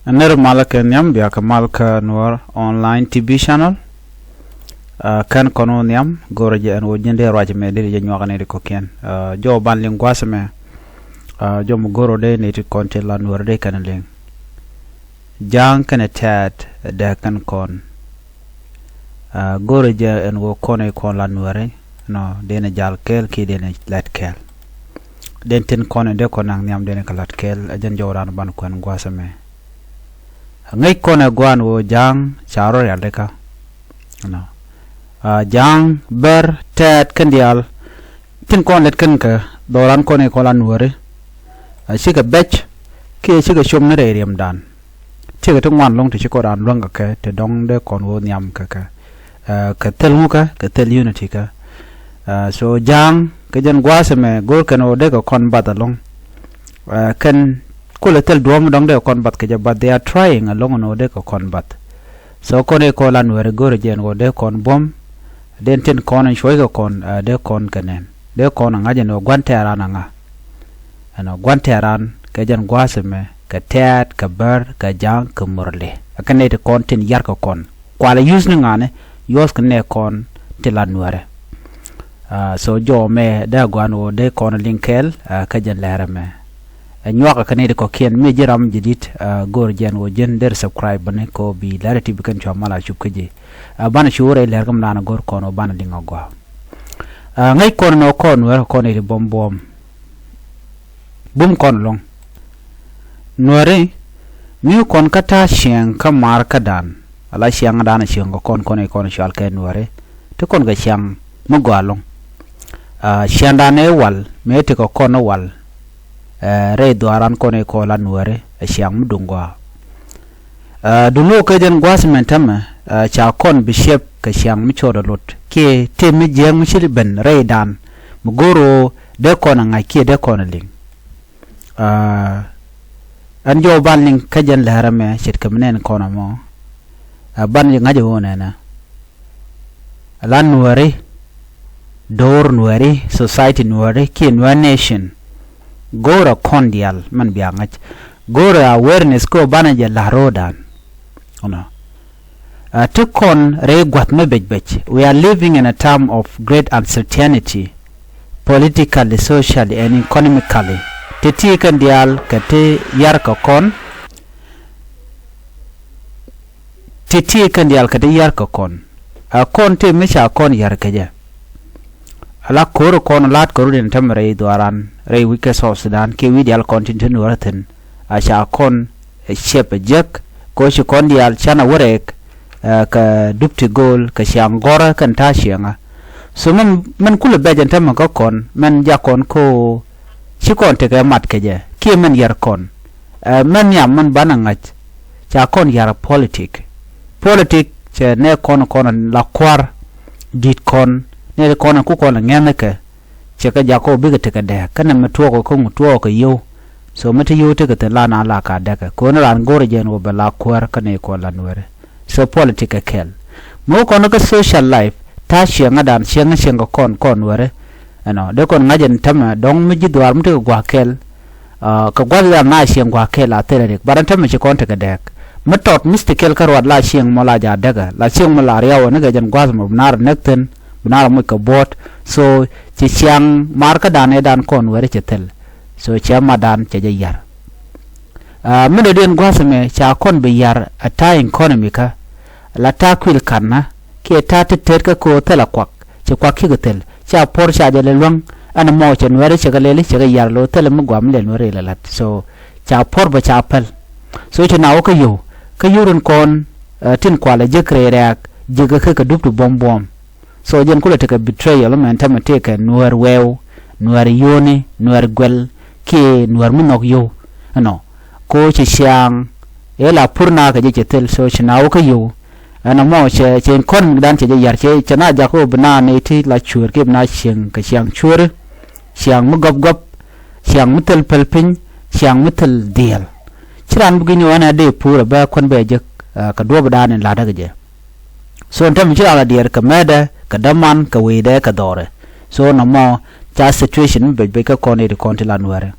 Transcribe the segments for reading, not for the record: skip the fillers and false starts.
Ner malaka nyam biya ka malaka Nuer online TV channel kan kono nyam goroje en wojinde raje me de nyogane de koken jo ban lingwase me jo mo goro de ne ti konte la Nuer de kan ling jang kan tat de kan kon goroje en wo kono kon la Nuer no de ne jal kel ki de ne lat kel den tin kono de konang nyam de ne kalat kel ajen jawran ban kon gwase me ngay kona guan wo jang charo ya deka no jang ber tet kendial tin kon let ken ka doran kone kola Nuer siga bech ke siga shom na re riam dan siga tungwan long ti ko ran long ka te dong de kon wo nyam ka tel mu ka tel unity ka so jang ke jen gwase me gor ken o de ko kon badalong ken kula tel duom dong de kon bat ke but they are trying along no de ko kon bat so kone ko la Nuer gore jen go de kon bom den tin kon shoy ko kon de kon kenen de kon ngaje no gwante arana nga ano gwante aran ke jen gwase me ka tet ka ber ka jang ka murle akane de kon tin yar ko kon kwala use ni ngane yos kne kon te la Nuer so jo me da gwan wo de kon linkel ka jen lera me nyuaka kanede ko kien me jiram jidit gor jen wo jen der subscribe bane ko bi larati bikan chamala chupkeje bana shure lergam nana gor kono bana linga go ngai kono no kon wer kono de bom bum kon long Nuer mi kon kata shen kamar kadan ala shen dana shen go kon kono shal ke Nuer to kon ga shen mo gwalong shen dane wal me te ko kono wal re doaran kone ko la Nuer siang mudungwa dungo ke den gwasmen tama cha kon bishep ke siang mi chodo lot ke te mi jeng mi shiri ben re dan mugoro de kon nga ke de kon ling an jo ban ling ke jen larame shit kamnen kono mo ban ngaje wona na la Nuer dor Nuer society Nuer ke Nuer nation gora kondial man biangach gora awareness ko banaje la rodan ono to kon re gwat me bej we are living in a time of great uncertainty politically, socially and economically teti kandial kate yar ko kon teti kandial kate yar ko kon kon te mecha kon yar keje ala koro kon lat koru den tamre doaran re wike so Sudan ke widial continue Nuerten asha kon shep jek ko shi kon dial chana worek ka dupti gol ka shangora kan ta shenga so man kula bejen tamma ko kon man ja kon ko shi kon te ga mat keje ke man yar kon man yam man banangach cha kon yar politic che ne kon la kwar dit kon ne kon ku kon ngene ke cheka jako biga teka de kana mtuo ko mtuo ko yo so mate yo teka te la na la ka de ko na ran gore jen wo bela kwar kana ko la Nuer so politica kel mo ko no ka social life ta shenga dan shenga kon Nuer ano de kon ngajen tama dong mi jidwar mte gwa kel ka gwa la na shen gwa kel a tere baran tama che kon teka de matot mystical karwad la shen mo la ja daga la shen mo la riya wona ga jen gwa mo nar nekten bunar mo ka bot so ci siang marka dane dan kon Nuer cetel so chama dan ceje yar mede den gwasame cha kon be yar ata economica la ta kwil kanna ke ta teter ka ko tela kwak ci kwak ki gotel cha por cha de lelwang ana mo che Nuer che galele che yar lo tele mo gwam le Nuer le lat so cha por ba cha pel so che nawo ka yurun kon tin kwala je krerak je ga ka duptu bom so jen kula teka betrayal man tama teka Nuer wew Nuer yoni Nuer gwel ke Nuer munok yo no ko che siang ela purna ka je tel so chinawo ka yo ana mo che kon dan che yar che chana ja ko bna ne ti la chur ke bna siang ka siang chur siang mu gop siang mu tel pelpin siang mu tel dial chiran bugini wana de pura ba kon be je ka do bdan la daga je so ntam chira dier ka meda ka daman ka wede ka dore so no mo cha situation be ka kone de konti la Nuer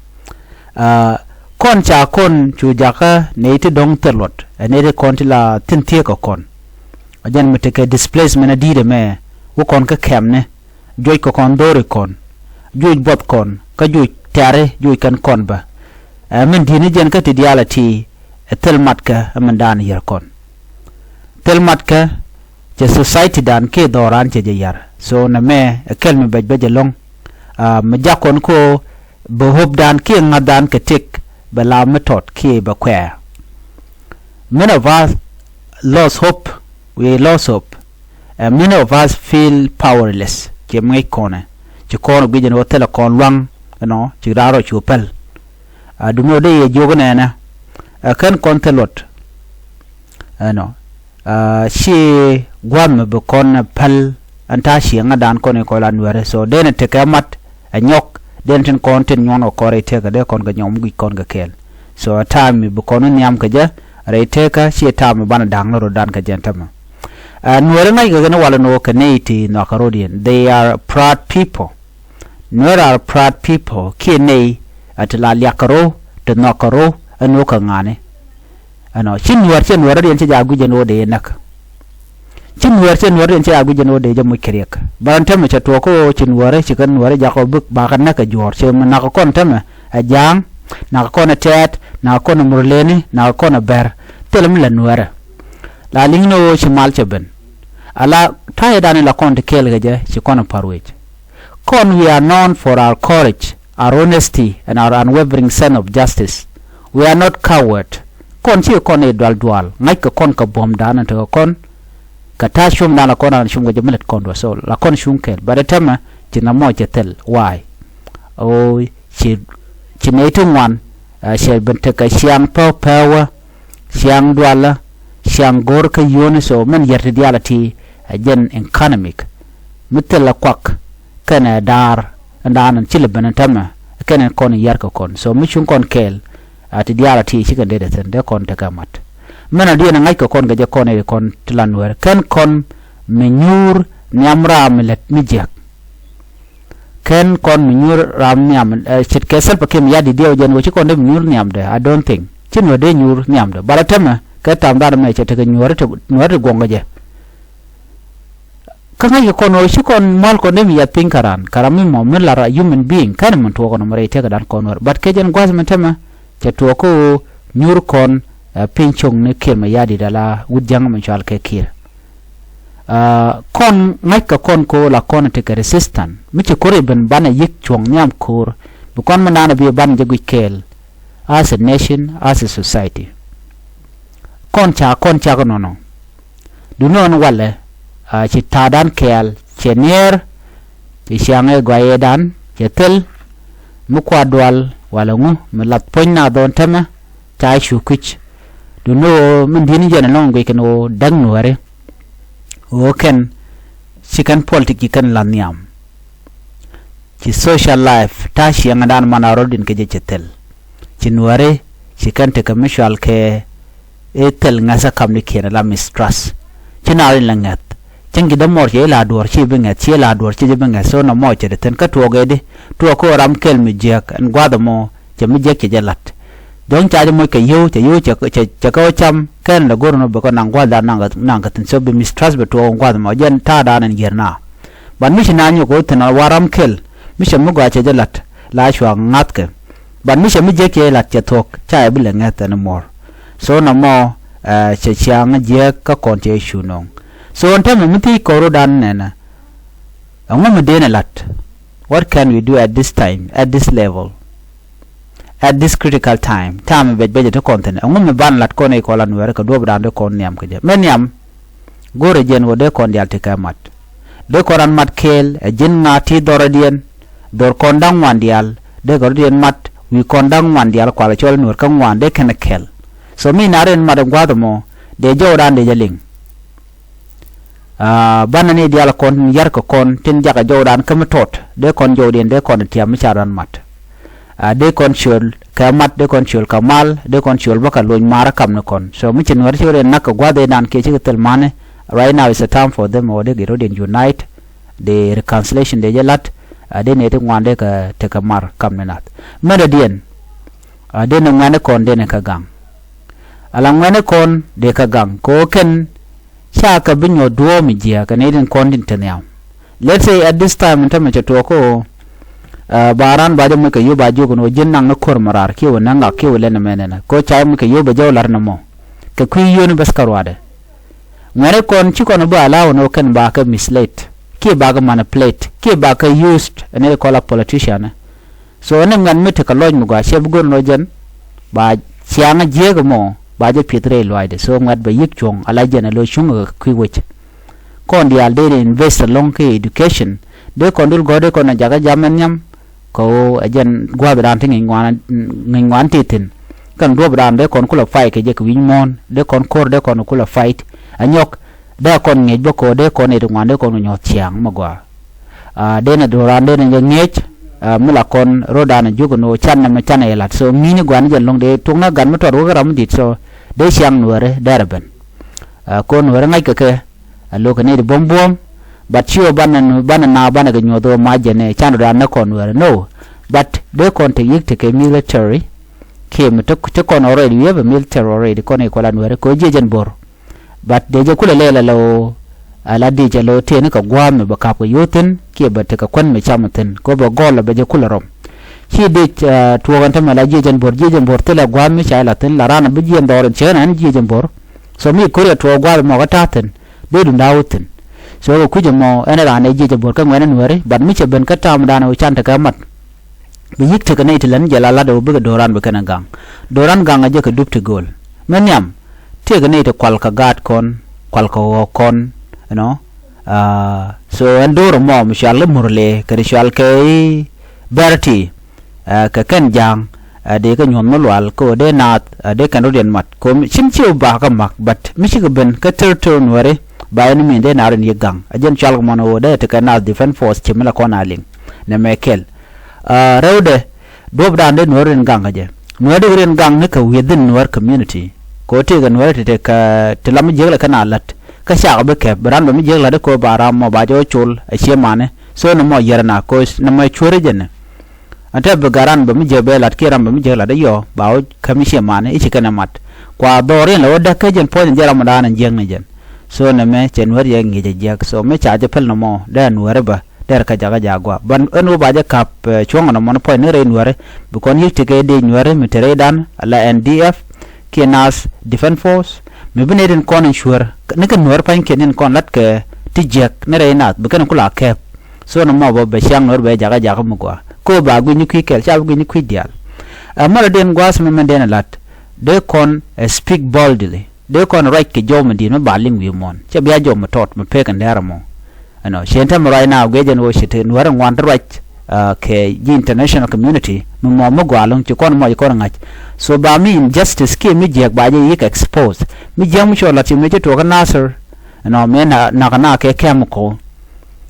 con cha con chu jaka ne ti dong telot ne de kon ti la tin tie ko kon ajan mete ke displacement adi de me wo kon ka kem ne joy ko kon dore kon joy bot kon ka joy tare joy kan kon ba men dini jen ka ti dialati tel matka man dan yer kon tel matka je society dan ke doran je yar so na me kel me bej long ma jakon ko bo hob dan ke ngadan ke tik bala method ke ba kwa many of us lost hope. We lost hope. Many of us feel powerless. Ke mai kone che kono bijen hotel kon wang no che daro chupel duno de ye jogone na kan kontelot no shi gwam be kon pal anta shi ngadan kone ko lan were so den te kamat anyok den ten konten nyono kore te ga de kon ga nyom gi kon ga kel so time be kon nyam ka ja rete ka shi time bana dang ro dan ka jentama Nuer ngai ga na wala no kaneti no Carodian. They are proud people. Nuer are proud people. Kine atla liakaro to nokaro anu ka ngane. Ano chin Nuer den che jagu jeno de nak. Chin Nuer den che jagu jeno de jamu kriek. Ban tam cha to ko chin Nuer chi kan Nuer ja ko buk ba kan nak jor che na ko kon tam ajang na ko na tet na ko na murleni na ko na ber telum la Nuer. La lingno chimal cheben ala taye dani la konde kelgaje ci kono parwej kon we are known for our courage, our honesty and our unwavering sense of justice. We are not coward. Kon ci kon e dwal ngai ko kon ka bom dana to kon ka ta shum dana kon an shum ga jemlet kon do so la kon shum kel bare tema ci na mo ci tel why o ci netu wan shel bente ka siang power siang dwala siang gor ka yone so men yerte dialati ajen economic mitela kwak kana dar andan chile benatama kana kon yarka kon so michun kon kel ati dialati chikan de ten de kon te kamat mena dia ngai ko kon ga kon e kon tlanwer kan kon menyur nyamra milet mijak ken kon menyur ram nyam chit kesel pakem yadi dio jen wo chikon de menyur nyam de I don't think chinwa de nyur nyam de baratama ka tam dar me chete ga nyur te gonga je kanga ye kono shikon mal ko nem ya pinkaran karami mo men la human being kan man to kono mare te ga dan kono but kejen gwaz men tema che to ko nyur kon pinchong ne kirma yadi dala wudjang man chal ke kir kon ngai ka kon ko la kon te ka resistant mi che kore ben bana yik chong nyam kur bu kon man na bi ban je kel as a nation as a society kon cha ko no du non wale ci tadan kel ci nier ci siange goye dan ci tel mu kwa dwal wala ngu me lat ponna don tema ta shukich du no min dini jena non go keno dang nuare o ken ci kan politiki kan lanyam ci social life ta sianga dan manaro din ke je tel ci nuare ci kan te commercial ke etel ngasa kamni kena la mistrust ci narin langat cengi da mor ye la dor ci benga ci la dor ci benga so na mo ci de ten ka to gede to ko ram kel mi jek an gwada mo ci mi jek ci jalat don ca mo ke yo ci ko cham ken la gorno be ko nan gwada nanga ten so be mistrust be to gwada mo jen ta da nan gerna ban mi ci nanyo ko ten waram kel mi ci mo gwa ci jalat la shwa ngat ke ban mi ci mi jek ye lat ci tok ca be le ngat na mor so na mo ci chiang je ka kon te shunong so on time miti koro dan nena angom dena lat what can we do at this time at this level at this critical time be to content angom ban lat kon e kolan wer ka do dan de kon niam ke men yam gore jen wo de kon yal te kamat de koran mat kel e jin ngati doradien dor kon dang wandial de gordien mat wi kon dang wandial kwala chol nur kan wande ken kel so mi naren madam gwadamo de jawdan de jaling banani dial kon yar ko kon tin jaga jawdan kam tot de kon jawden de kon tiam charan mat de kon shul kamat de kon shul kamal de kon shul baka loñ mara kam ne kon so mi cin war sure nak gwade dan ke ci tel mane right now is a time for them or de gero den unite the reconciliation de jalat de ne te ngwande ka te kamar kam ne nat meda dien de na ngane kon de na kagang ala ngane kon de kagang ko ken cha ka binyo duo mi jia ka ne den kon din tanyam. Let's say at this time ntama chato ko baran baje mu ka yo bajo ko no jinnang na kor marar ki wona nga ki wala na menena ko cha mu ka yo bajo lar na mo ka ku yo ni bas karwade ngare kon ci kono ba lawo no ken ba ka mislead ki ba ga manipulate ki ba ka used ne ko la politician so ne ngan mete ka loj mu ga cheb gon no jen ba chianga je go mo ba je pitre loide so ngat ba yik chong ala jena lo chung ku wech kon dial de invest long ke education de kon dul gode kon na jaga jamen nyam ko ajen gwa bran tin ngwan titin kan do bran de kon kula fight ke je ku mon de kon kor de kon kula fight anyok de kon nge boko de kon e ngwan de kon nyo chiang magwa de na do ran de ne ngech mula kon roda na jugo no chan na ma chan e lat so mini gwan jen long de tungna gan ma tor ga ram dit so de chiang nuere darben kon nuere ngai ke lo ke ne de bom but chio bana na bana ga nyodo ma jene chan ran na kon nuere no but de kon te yik te ke military ke mto te kon already we have a military already kon e ko la nuere ko je jen bor but de je kula lela lo ala de je lo te ne ka gwa me ba ka ko yoten ke ba te ka kon me chamaten ko ba gol ba je kula rom chi de tuwa ganta mala je jen bor te la gwa me cha la ten la rana bi je ndor che na je jen bor so mi ko ya tuwa gwa mo ga taten de dun dawten so ko kuje mo ene rana je jen bor ka ngwana nuere but mi che ben ka tam dana o chan ta ka mat bi yik te ka ne tilan je la la do bi ga doran be kana gang doran gang je ka dup te gol men yam te ga ne te kwal ka gat kon kwal ko kon you know so endoro mo mi shal murle ka shal ke berti ka ken jang de ka nyom no lwal ko de nat de kan rodien mat ko chim chiu ba ka mak but mi chi ben ka turn ware ba ni mi de na ren yegang ajen chal mo no de te ka na defense force chimla ko na ling ne mekel rewde dob dan de noren gang aje no de ren gang ne ka within our community ko te ga nore te ka te lam jegla kana lat ka sha ba ke bran ba mi jegla de ko baram mo ba jo chul a che mane so no mo yerna ko na mo chure jenne anta ba garan ba mi jebe lat kiram ba mi jegla de yo ba o kami che mane ichi kana mat kwa dore lo da ka jen po jera mo dan jeng ne jen so na me chen wer ye ngi je jak so me cha je pel no mo da nuere ba der ka jaga jagwa ban enu ba je kap chongo no mo po ne re nuere bu kon yitte ke de nuere mi tere dan ala NDF kenas defense force me beneden kon ensure ne kan nuer pan kenen kon lat ke tijek ne re nat bu kan kula ke so no mo be chang nor be jaga jaga mo ko ba gu ni kwikel cha gu ni kwidial amara den gwas me den lat de kon speak boldly de kon right ke jom di no baling wi mon che bia jom tot me pe kan dera mo ano shenta mo right now gejen wo shite nuer ngwan right ke international community mo gwalong ci kon mo ko ngach so ba mi injustice ke mi je ba je yik expose mi je mu chola ti me je to ka nasir no me na kana ke chemical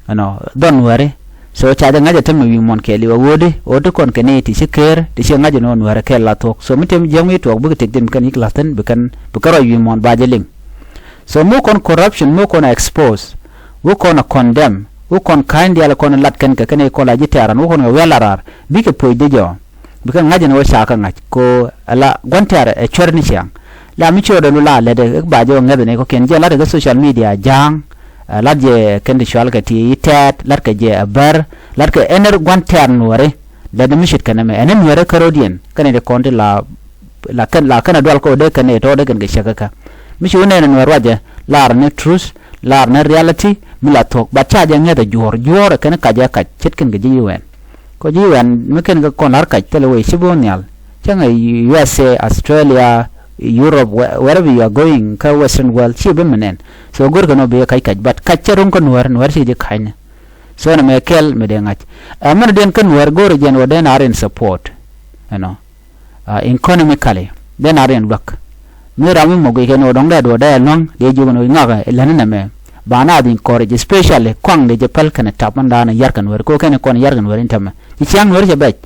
ano don ware so cha da ngaje tem wi mon ke liwa wodi o to kon ke ne ti siker ti se ngaje non ware ke la tok so mi tem je mu to bu te din kan yik laten bu kan bu karo wi mon ba je ling so mo kon corruption mo kon expose wo kon condemn wo kon kind yala kon lat kan ka kane ko la jitaran wo kon welarar bi ke poy de jo bi kan ngaje no shaka ngach ko ala gontar e chorni chiang la mi chodo no la le de ba jo ngade ne ko ken je la de social media jang la je ken de shal ka ti tat la ka je bar la ka ener gontar no re da de mi shit kan me enen were karodien kane de kon de la kan dwal ko de kan e to de kan ge shaka ka mi shi ne no raje lar ne truth lar ne reality mila tok ba cha ja ngada jor kan ka ja ka chet kan ge jiwen ko jiwen me kan ga kon har ka tele we sibonial changa USA Australia Europe wherever you are going ka western world chi be menen so gor ga no be kai ka but ka charum kon war shi je khanya so na me kel me de ngach man den kan war gor gen wa den are in support you know economically den are in work me ramu mo ge no dong da do da long de ju no ngaga elana na me bana din courage especially kwang de jepal kan tapan dana yar kan wer ko kan kon yar kan wer intama ci chang wer je bet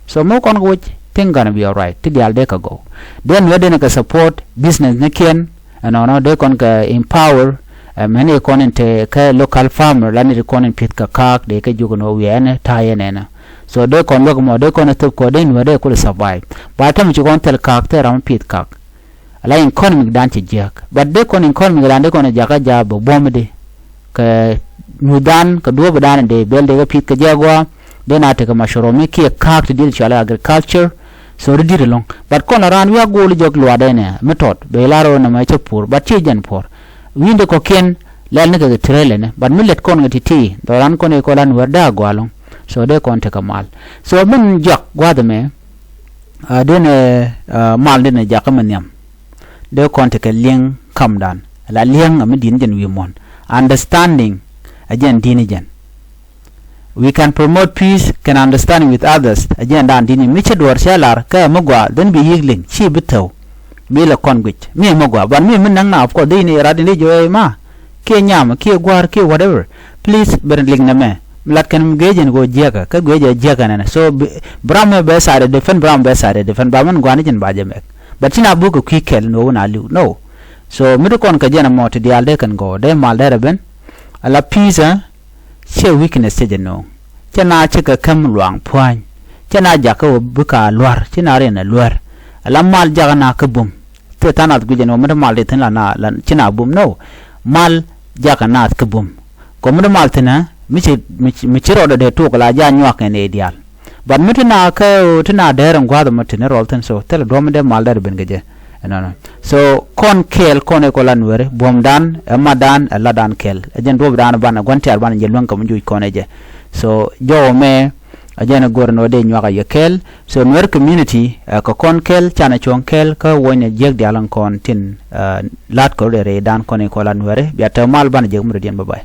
so mo kon go think gonna be all right ti gal de ka go then we de ka support business ne ken and no de kon ka empower many kon inte ka local farmer la ni kon pit ka kak de ka jugo no wi ene ta yene na so de kon log mo de kon to ko de no de ko survive ba tam ci kon tel karakter am pit kak ala economic dan ci jak but de kon economic dan de kon jaka ja bo bomde ka nudan ka do badan de belde ga pit ka jagwa de na te ka mashoro mi ki kak to deal chala agriculture so de dir long but kon ran wi go li jog lo de ne method be laro na ma chapur but ci jan por winde ko ken lal ne ga trele ne but millet kon ga titi do ran kon e ko lan warda gwalong so de kon te kamal so min jak gwada me de ne mal de ne jak man yam de kon te ka ling kam dan la ling am din jen wi mon understanding again din jen we can promote peace can understanding with others again dan din mi che dor shalar ka magwa den bi yigling chi bitaw mi la kon gwich mi magwa ban mi min nang na of course de ni radin de joy ma ke nyam ke gwar ke whatever please ber ling na me lat kan gejen go jega ka geje jega na so brahma be sare defend brahma be sare defend ba man gwani jen baje mek but tina bu ko kikel no na lu no so mi kon ka jena mot di alde kan go de mal de ben ala pizza che weakness je no chana che ka kam luang phwan chana ja ka bu ka lwar china re na lwar ala mal jaga na ka bum te tanat gu jeno mi mal de tan la na china bum no mal jaga na ka bum ko mi mal tana mi chiro de to kala ja nyak ne ideal but mitna ka tuna deran gwada mutne rolten so tel do me de mal dar ben geje no so kon kel kon e ko lan were bom dan madan la dan kel ajen do dan ban gonti ar ban jelwan kam juj kon eje so jo me ajen gorno de nyaka ye kel so Nuer community ko kon kel chana chon kel ka wona jeg de alan kon tin lat ko re dan kon e ko lan were biata mal ban jeg mur dien bye